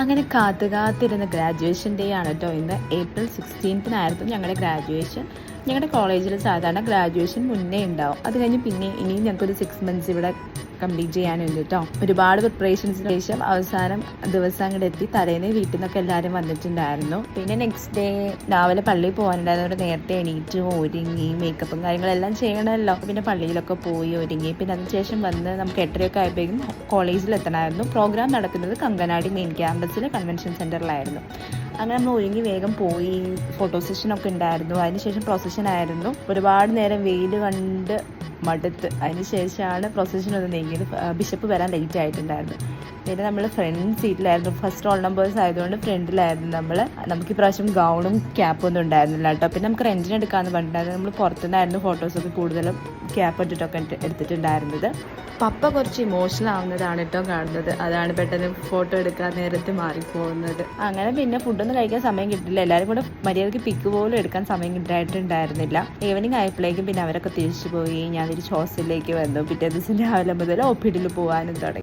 അങ്ങനെ കാത്തിരുന്ന graduation day ആണ് കേട്ടോ ഇന്ന്. April 16 ഞങ്ങളുടെ ഗ്രാജുവേഷൻ. ഞങ്ങളുടെ കോളേജിൽ സാധാരണ ഗ്രാജുവേഷൻ മുന്നേ ഉണ്ടാവും, അത് കഴിഞ്ഞ് പിന്നെ ഇനിയും ഞങ്ങൾക്കൊരു 6 months ഇവിടെ കംപ്ലീറ്റ് ചെയ്യാനുണ്ട് കേട്ടോ. ഒരുപാട് പ്രിപ്പറേഷൻസിന് ശേഷം അവസാനം ദിവസം അങ്ങോട്ട് എത്തി. തലേന്ന് വീട്ടിൽ നിന്നൊക്കെ എല്ലാവരും വന്നിട്ടുണ്ടായിരുന്നു. പിന്നെ നെക്സ്റ്റ് ഡേ രാവിലെ പള്ളിയിൽ പോകാനുണ്ടായിരുന്നവർ നേരത്തെ എണീറ്റ് ഒരുങ്ങി മേക്കപ്പും കാര്യങ്ങളെല്ലാം ചെയ്യണമല്ലോ. പിന്നെ പള്ളിയിലൊക്കെ പോയി ഒരുങ്ങി. പിന്നെ അതിനുശേഷം വന്ന് നമുക്ക് 8:30 ആയപ്പോഴേക്കും കോളേജിൽ എത്തണമായിരുന്നു. പ്രോഗ്രാം നടക്കുന്നത് കങ്കനാടി മെയിൻ ക്യാമ്പസിലെ കൺവെൻഷൻ സെൻറ്ററിലായിരുന്നു. അങ്ങനെ നമ്മൾ ഒരുങ്ങി വേഗം പോയി. ഫോട്ടോ സെഷനൊക്കെ ഉണ്ടായിരുന്നു. അതിനുശേഷം പ്രൊസഷൻ ആയിരുന്നു. ഒരുപാട് നേരം വെയിൽ കണ്ട് മടുത്ത് അതിനുശേഷമാണ് പ്രൊസഷൻ ഒന്ന് നീങ്ങിയത്. ബിഷപ്പ് വരാൻ ലേറ്റ് ആയിട്ടുണ്ടായിരുന്നു. പിന്നെ നമ്മൾ ഫ്രണ്ട് സീറ്റിലായിരുന്നു. ഫസ്റ്റ് റോൾ നമ്പേഴ്സ് ആയതുകൊണ്ട് ഫ്രണ്ടിലായിരുന്നു നമ്മൾ. നമുക്ക് ഇപ്രാവശ്യം ഗൗണും ക്യാപ്പും ഒന്നും ഉണ്ടായിരുന്നില്ല കേട്ടോ. പിന്നെ നമുക്ക് റെൻറ്റിന് എടുക്കാമെന്ന് പറഞ്ഞിട്ടുണ്ടായിരുന്നു. നമ്മൾ പുറത്തുനിന്നായിരുന്നു ഫോട്ടോസൊക്കെ കൂടുതലും ക്യാപ്പ് ഇട്ടിട്ടൊക്കെ എടുത്തിട്ടുണ്ടായിരുന്നത്. പപ്പ കുറച്ച് ഇമോഷണൽ ആവുന്നതാണ് കേട്ടോ കാണുന്നത്. അതാണ് പെട്ടെന്ന് ഫോട്ടോ എടുക്കാൻ നേരത്ത് മാറിപ്പോകുന്നത്. അങ്ങനെ പിന്നെ ഫുഡൊന്നും കഴിക്കാൻ സമയം കിട്ടില്ല. എല്ലാവരും കൂടെ മര്യാദയ്ക്ക് പിക്ക് പോലും എടുക്കാൻ സമയം കിട്ടായിട്ടുണ്ടായിരുന്നില്ല. ഈവനിങ് ആയപ്പോഴേക്കും പിന്നെ അവരൊക്കെ തിരിച്ചു പോയി. ഞാൻ തിരിച്ച് ഹോസ്റ്റലിലേക്ക് വന്നു. പിറ്റേ ദിവസം രാവിലെ മുതൽ OPD പോകാനും തുടങ്ങി.